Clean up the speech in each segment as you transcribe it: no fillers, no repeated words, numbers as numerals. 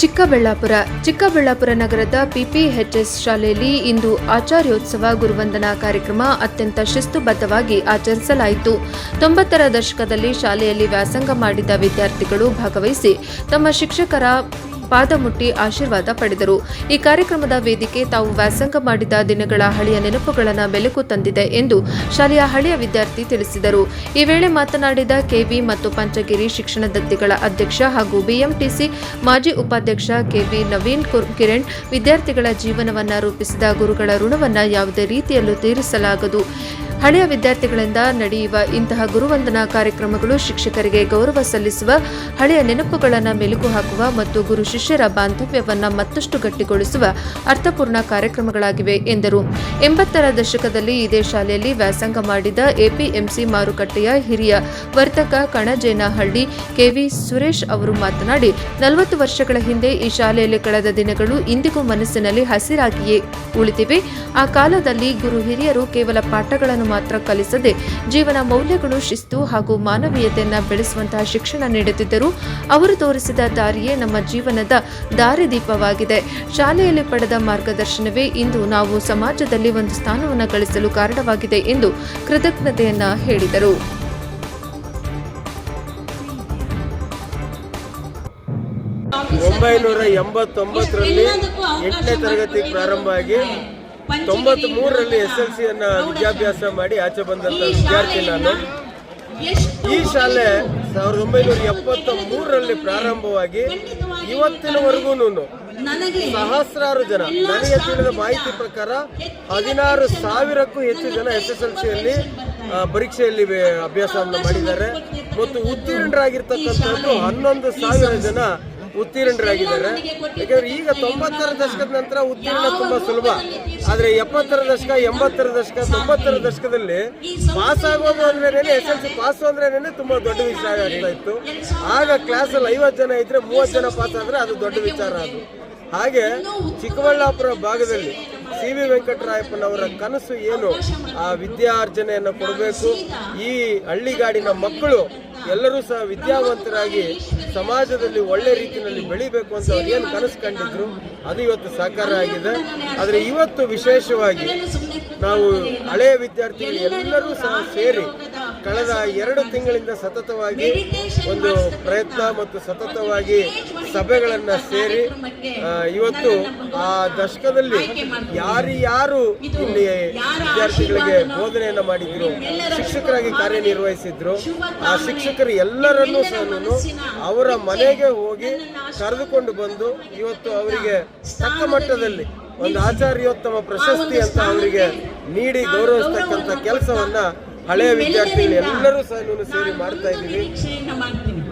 ಚಿಕ್ಕಬಳ್ಳಾಪುರ ನಗರದ ಪಿಪಿಎಚ್ಎಸ್ ಶಾಲೆಯಲ್ಲಿ ಇಂದು ಆಚಾರ್ಯೋತ್ಸವ ಗುರುವಂದನಾ ಕಾರ್ಯಕ್ರಮ ಅತ್ಯಂತ ಶಿಸ್ತುಬದ್ಧವಾಗಿ ಆಚರಿಸಲಾಯಿತು. 90ರ ದಶಕದಲ್ಲಿ ಶಾಲೆಯಲ್ಲಿ ವ್ಯಾಸಂಗ ಮಾಡಿದ ವಿದ್ಯಾರ್ಥಿಗಳು ಭಾಗವಹಿಸಿ ತಮ್ಮ ಶಿಕ್ಷಕರ ಪಾದ ಮುಟ್ಟಿ ಆಶೀರ್ವಾದ ಪಡೆದರು. ಈ ಕಾರ್ಯಕ್ರಮದ ವೇದಿಕೆ ತಾವು ವ್ಯಾಸಂಗ ಮಾಡಿದ ದಿನಗಳ ಹಳೆಯ ನೆನಪುಗಳನ್ನು ಬೆಳಕು ತಂದಿದೆ ಎಂದು ಶಾಲೆಯ ಹಳೆಯ ವಿದ್ಯಾರ್ಥಿ ತಿಳಿಸಿದರು. ಈ ವೇಳೆ ಮಾತನಾಡಿದ ಕೆವಿ ಮತ್ತು ಪಂಚಗಿರಿ ಶಿಕ್ಷಣ ದತ್ತಿಗಳ ಅಧ್ಯಕ್ಷ ಹಾಗೂ ಬಿಎಂಟಿಸಿ ಮಾಜಿ ಉಪಾಧ್ಯಕ್ಷ ಕೆವಿ ನವೀನ್ ಕಿರಣ್, ವಿದ್ಯಾರ್ಥಿಗಳ ಜೀವನವನ್ನು ರೂಪಿಸಿದ ಗುರುಗಳ ಋಣವನ್ನು ಯಾವುದೇ ರೀತಿಯಲ್ಲೂ ತೀರಿಸಲಾಗದು. ಹಳೆಯ ವಿದ್ಯಾರ್ಥಿಗಳಿಂದ ನಡೆಯುವ ಇಂತಹ ಗುರುವಂದನಾ ಕಾರ್ಯಕ್ರಮಗಳು ಶಿಕ್ಷಕರಿಗೆ ಗೌರವ ಸಲ್ಲಿಸುವ, ಹಳೆಯ ನೆನಪುಗಳನ್ನು ಮೆಲುಕು ಹಾಕುವ ಮತ್ತು ಗುರು ಶಿಷ್ಯರ ಬಾಂಧವ್ಯವನ್ನು ಮತ್ತಷ್ಟು ಗಟ್ಟಿಗೊಳಿಸುವ ಅರ್ಥಪೂರ್ಣ ಕಾರ್ಯಕ್ರಮಗಳಾಗಿವೆ ಎಂದರು. 80ರ ದಶಕದಲ್ಲಿ ಇದೇ ಶಾಲೆಯಲ್ಲಿ ವ್ಯಾಸಂಗ ಮಾಡಿದ ಎಪಿಎಂಸಿ ಮಾರುಕಟ್ಟೆಯ ಹಿರಿಯ ವರ್ತಕ ಕಣಜೇನಹಳ್ಳಿ ಕೆವಿ ಸುರೇಶ್ ಅವರು ಮಾತನಾಡಿ, 40 ವರ್ಷಗಳ ಹಿಂದೆ ಈ ಶಾಲೆಯಲ್ಲಿ ಕಳೆದ ದಿನಗಳು ಇಂದಿಗೂ ಮನಸ್ಸಿನಲ್ಲಿ ಹಸಿರಾಗಿಯೇ ಉಳಿದಿವೆ. ಆ ಕಾಲದಲ್ಲಿ ಗುರು ಹಿರಿಯರು ಕೇವಲ ಪಾಠಗಳನ್ನು ಮಾತ್ರ ಕಲಿಸದೆ ಜೀವನ ಮೌಲ್ಯಗಳು, ಶಿಸ್ತು ಹಾಗೂ ಮಾನವೀಯತೆಯನ್ನು ಬೆಳೆಸುವಂತಹ ಶಿಕ್ಷಣ ನೀಡುತ್ತಿದ್ದರು. ಅವರು ತೋರಿಸಿದ ದಾರಿಯೇ ನಮ್ಮ ಜೀವನದ ದಾರಿದೀಪವಾಗಿದೆ. ಶಾಲೆಯಲ್ಲಿ ಪಡೆದ ಮಾರ್ಗದರ್ಶನವೇ ಇಂದು ನಾವು ಸಮಾಜದಲ್ಲಿ ಒಂದು ಸ್ಥಾನವನ್ನು ಗಳಿಸಲು ಕಾರಣವಾಗಿದೆ ಎಂದು ಕೃತಜ್ಞತೆಯನ್ನ ಹೇಳಿದರು. ರಲ್ಲಿ 8ನೇ ತರಗತಿ ಪ್ರಾರಂಭ ಆಗಿ 93ರಲ್ಲಿ SLCಯನ್ನು ವಿದ್ಯಾಭ್ಯಾಸ ಮಾಡಿ ಆಚೆ ಬಂದಂಥ ವಿದ್ಯಾರ್ಥಿ ನಾನು. ಈ ಶಾಲೆ 1973ರಲ್ಲಿ ಪ್ರಾರಂಭವಾಗಿ ಇವತ್ತಿನವರೆಗೂ ಸಹಸ್ರಾರು ಜನ, ನನಗೆ ತಿಳಿದ ಮಾಹಿತಿ ಪ್ರಕಾರ 16,000ಕ್ಕೂ ಹೆಚ್ಚು ಜನ SSLCಯಲ್ಲಿ ಪರೀಕ್ಷೆಯಲ್ಲಿ ಅಭ್ಯಾಸವನ್ನು ಮಾಡಿದ್ದಾರೆ ಮತ್ತು ಉತ್ತೀರ್ಣರಾಗಿರ್ತಕ್ಕಂಥದ್ದು 11,000 ಜನ ಉತ್ತೀರ್ಣರಾಗಿದ್ದಾರೆ. ಯಾಕಂದ್ರೆ ಈಗ 90ರ ದಶಕದ ನಂತರ ಉತ್ತೀರ್ಣ ತುಂಬಾ ಸುಲಭ, ಆದ್ರೆ 70ರ ದಶಕ, 80ರ ದಶಕ, 90ರ ದಶಕದಲ್ಲಿ ಪಾಸ್ ಆಗೋದು ಅಂದ್ರೇನೆ, SLC ಪಾಸ್ ಅಂದ್ರೇನೆ ತುಂಬಾ ದೊಡ್ಡ ವಿಚಾರ ಆಗ್ತಾ ಇತ್ತು. ಆಗ ಕ್ಲಾಸಲ್ಲಿ 50 ಜನ ಇದ್ರೆ 30 ಜನ ಪಾಸ್ ಆದ್ರೆ ಅದು ದೊಡ್ಡ ವಿಚಾರ. ಅದು ಹಾಗೆ ಚಿಕ್ಕಬಳ್ಳಾಪುರ ಭಾಗದಲ್ಲಿ CV ವೆಂಕಟರಾಯಪ್ಪನವರ ಕನಸು ಏನು, ಆ ವಿದ್ಯಾರ್ಜನೆಯನ್ನು ಕೊಡಬೇಕು. ಈ ಹಳ್ಳಿಗಾಡಿನ ಮಕ್ಕಳು ಎಲ್ಲರೂ ಸಹ ವಿದ್ಯಾವಂತರಾಗಿ ಸಮಾಜದಲ್ಲಿ ಒಳ್ಳೆ ರೀತಿಯಲ್ಲಿ ಬೆಳಿಬೇಕು ಅಂತ ಅವ್ರು ಏನು ಕನಸು ಕಂಡಿದ್ರು ಅದು ಇವತ್ತು ಸಾಕಾರ ಆಗಿದೆ. ಆದರೆ ಇವತ್ತು ವಿಶೇಷವಾಗಿ ನಾವು ಹಳೆಯ ವಿದ್ಯಾರ್ಥಿಗಳು ಎಲ್ಲರೂ ಸಹ ಸೇರಿ ಕಳೆದ 2 ತಿಂಗಳಿಂದ ಸತತವಾಗಿ ಒಂದು ಪ್ರಯತ್ನ ಮತ್ತು ಸತತವಾಗಿ ಸಭೆಗಳನ್ನು ಸೇರಿ ಇವತ್ತು ಆ ದಶಕದಲ್ಲಿ ಯಾರು ಇಲ್ಲಿ ವಿದ್ಯಾರ್ಥಿಗಳಿಗೆ ಬೋಧನೆಯನ್ನು ಮಾಡಿದ್ರು, ಶಿಕ್ಷಕರಾಗಿ ಕಾರ್ಯನಿರ್ವಹಿಸಿದ್ರು, ಆ ಶಿಕ್ಷಕರು ಎಲ್ಲರನ್ನೂ ಸಹ ಅವರ ಮನೆಗೆ ಹೋಗಿ ಕರೆದುಕೊಂಡು ಬಂದು ಇವತ್ತು ಅವರಿಗೆ ತಕ್ಕ ಮಟ್ಟದಲ್ಲಿ ಒಂದು ಆಚಾರ್ಯೋತ್ತಮ ಪ್ರಶಸ್ತಿ ಅಂತ ಅವರಿಗೆ ನೀಡಿ ಗೌರವಿಸ್ತಕ್ಕಂಥ ಕೆಲಸವನ್ನ ಹಳೆಯ ವಿದ್ಯಾರ್ಥಿಗಳು ಎಲ್ಲರೂ ಸಹ ಸೇರಿ ಮಾಡ್ತಾ ಇದ್ದೀವಿ.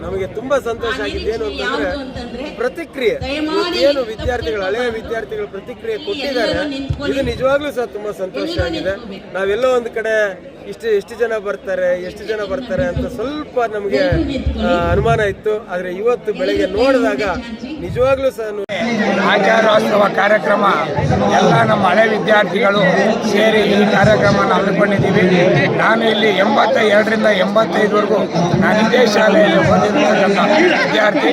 ನಮಗೆ ತುಂಬಾ ಸಂತೋಷ ಆಗಿದೆ ಏನು ಅಂತಂದ್ರೆ ಪ್ರತಿಕ್ರಿಯೆ ಏನು ವಿದ್ಯಾರ್ಥಿಗಳು, ಹಳೆಯ ವಿದ್ಯಾರ್ಥಿಗಳು ಪ್ರತಿಕ್ರಿಯೆ ಕೊಟ್ಟಿದ್ದಾರೆ, ಇದು ನಿಜವಾಗ್ಲೂ ಸಹ ತುಂಬಾ ಸಂತೋಷ ಆಗಿದೆ. ನಾವೆಲ್ಲೋ ಒಂದು ಕಡೆ ಎಷ್ಟು ಜನ ಬರ್ತಾರೆ ಅಂತ ಸ್ವಲ್ಪ ನಮಗೆ ಅನುಮಾನ ಇತ್ತು. ಆದ್ರೆ ಇವತ್ತು ಬೆಳಗ್ಗೆ ನೋಡಿದಾಗ ನಿಜವಾಗ್ಲೂ ಸಹ ಆಚಾರ್ಯೋತ್ಸವ ಕಾರ್ಯಕ್ರಮ ಎಲ್ಲ ನಮ್ಮ ಹಳೆ ವಿದ್ಯಾರ್ಥಿಗಳು ಸೇರಿ ಈ ಕಾರ್ಯಕ್ರಮವನ್ನು ಹಮ್ಮಿಕೊಂಡಿದ್ದೀವಿ. ನಾನು ಇಲ್ಲಿ 82ರಿಂದ 85ವರೆಗೂ ನಾನು ಇದೇ ಶಾಲೆಯಲ್ಲಿ ಓದಿರ್ತಕ್ಕಂಥ ವಿದ್ಯಾರ್ಥಿ.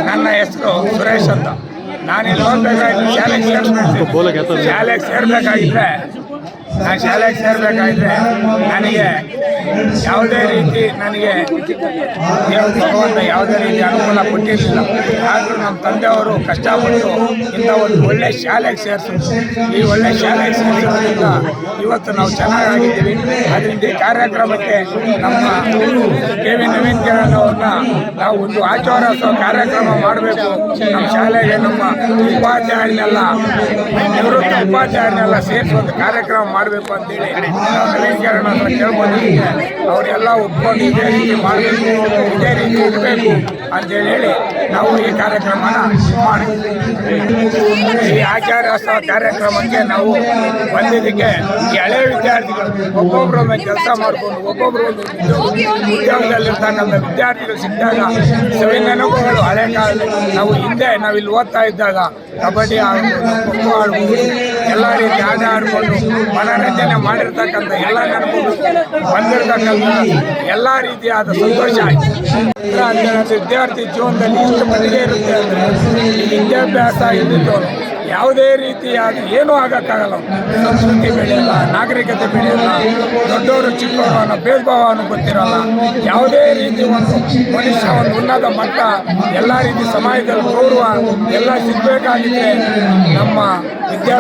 ನನ್ನ ಹೆಸರು ಸುರೇಶ್ ಅಂತ. ನಾನಿಲ್ಲಿ ಓದಬೇಕಾಗಿದ್ದು ಶಾಲೆಗೆ ಸೇರಬೇಕಾಗಿದ್ರೆ ನನಗೆ ಯಾವುದೇ ರೀತಿ ಭಗವಂತ ಯಾವುದೇ ರೀತಿ ಅನುಕೂಲ ಕೊಟ್ಟಿರಲಿಲ್ಲ. ಆದರೂ ನಮ್ಮ ತಂದೆಯವರು ಕಷ್ಟಪಟ್ಟು ಇಂಥ ಒಂದು ಒಳ್ಳೆ ಶಾಲೆಗೆ ಸೇರಿಸಿದ್ರು. ಈ ಒಳ್ಳೆ ಶಾಲೆಗೆ ಸೇರಿಸೋದ್ರಿಂದ ಇವತ್ತು ನಾವು ಚೆನ್ನಾಗಿದ್ದೀವಿ. ಅದರಿಂದ ಈ ಕಾರ್ಯಕ್ರಮಕ್ಕೆ ನಮ್ಮ ಕೆವಿ ನವೀನ್ ಕಿರಣ್ ಅವ್ರನ್ನ ನಾವು ಒಂದು ಆಚಾರ್ಯೋತ್ಸವ ಕಾರ್ಯಕ್ರಮ ಮಾಡಬೇಕು, ನಮ್ಮ ಶಾಲೆಗೆ ನಮ್ಮ ಉಪಾಧ್ಯಾಯರನ್ನೆಲ್ಲ, ನಿವೃತ್ತ ಉಪಾಧ್ಯಾಯರನ್ನೆಲ್ಲ ಸೇರಿಸಿ ಒಂದು ಕಾರ್ಯಕ್ರಮ ಮಾಡಬೇಕು ಅಂತೇಳಿ ನಾವು ನವೀನ್ ಕಿರಣ್ ಅವ್ರನ್ನ ಕೇಳ್ಕೊಂಡಿದ್ದೀವಿ. ಅವರೆಲ್ಲ ಒಪ್ಕೊಂಡು ಇದೇ ರೀತಿ ಮಾಡಬೇಕು, ಇದೇ ರೀತಿ ಇರಬೇಕು ಅಂತೇಳಿ ನಾವು ಈ ಕಾರ್ಯಕ್ರಮನ ಮಾಡಿದ್ದೀವಿ. ಈ ಆಚಾರ್ಯೋತ್ಸವ ಕಾರ್ಯಕ್ರಮಕ್ಕೆ ನಾವು ಬಂದಿದ್ದಕ್ಕೆ ಈ ಹಳೆ ವಿದ್ಯಾರ್ಥಿಗಳು ಒಬ್ಬೊಬ್ಬರೊಮ್ಮೆ ಕೆಲಸ ಮಾಡಿಕೊಂಡು ಒಬ್ಬೊಬ್ಬರು ಒಂದು ಉದ್ಯೋಗದಲ್ಲಿರ್ತಕ್ಕಂಥ ವಿದ್ಯಾರ್ಥಿಗಳು ಸಿಕ್ಕಿದಾಗ ಸವಿನೆನಪುಗಳು ಹಳೆ ಕಾಲದಲ್ಲಿ ನಾವಿಲ್ಲಿ ಓದ್ತಾ ಇದ್ದಾಗ ಕಬಡ್ಡಿ ಆಡ್ಬೋದು, ಖೋ ಖೋ ಆಡ್ಬೋದು, ಎಲ್ಲ ರೀತಿ ಆಟ ಆಡಿಕೊಂಡು ಮನರಂಜನೆ ಮಾಡಿರ್ತಕ್ಕಂಥ ಎಲ್ಲ ನೆನಪುಗಳು ಬಂದಿರತಕ್ಕಂಥ ಎಲ್ಲ ರೀತಿಯಾದ ಸಂತೋಷ ಆಯಿತು. ಪಾತ್ರ ಅಂತ ಹೇಳಿದ್ರೆ ವಿದ್ಯಾರ್ಥಿ ಜೀವನದಲ್ಲಿ ಎಷ್ಟು ಮಟ್ಟಿಗೆ ಇರುತ್ತೆ ಅಂದರೆ ಈ ವಿದ್ಯಾಭ್ಯಾಸ ಇದ್ದಿದ್ದವನು ಯಾವುದೇ ರೀತಿಯಾದ ಏನೂ ಆಗೋಕ್ಕಾಗಲ್ಲ. ಸಂಸ್ಕೃತಿ ಬೆಳೆಯಲ್ಲ, ನಾಗರಿಕತೆ ಬೆಳೆಯಲ್ಲ, ದೊಡ್ಡವರು ಚಿಕ್ಕವರು ಅನ್ನೋ ಭೇದ ಭಾವವನ್ನು ಗೊತ್ತಿರಲ್ಲ. ಯಾವುದೇ ರೀತಿ ಒಂದು ಮನುಷ್ಯ ಒಂದು ಉನ್ನತ ಮಟ್ಟ ಎಲ್ಲ ರೀತಿ ಸಮಾಜದಲ್ಲಿ ಗೌರವ ಎಲ್ಲ ಸಿಗಬೇಕಾಗಿದ್ದರೆ ನಮ್ಮ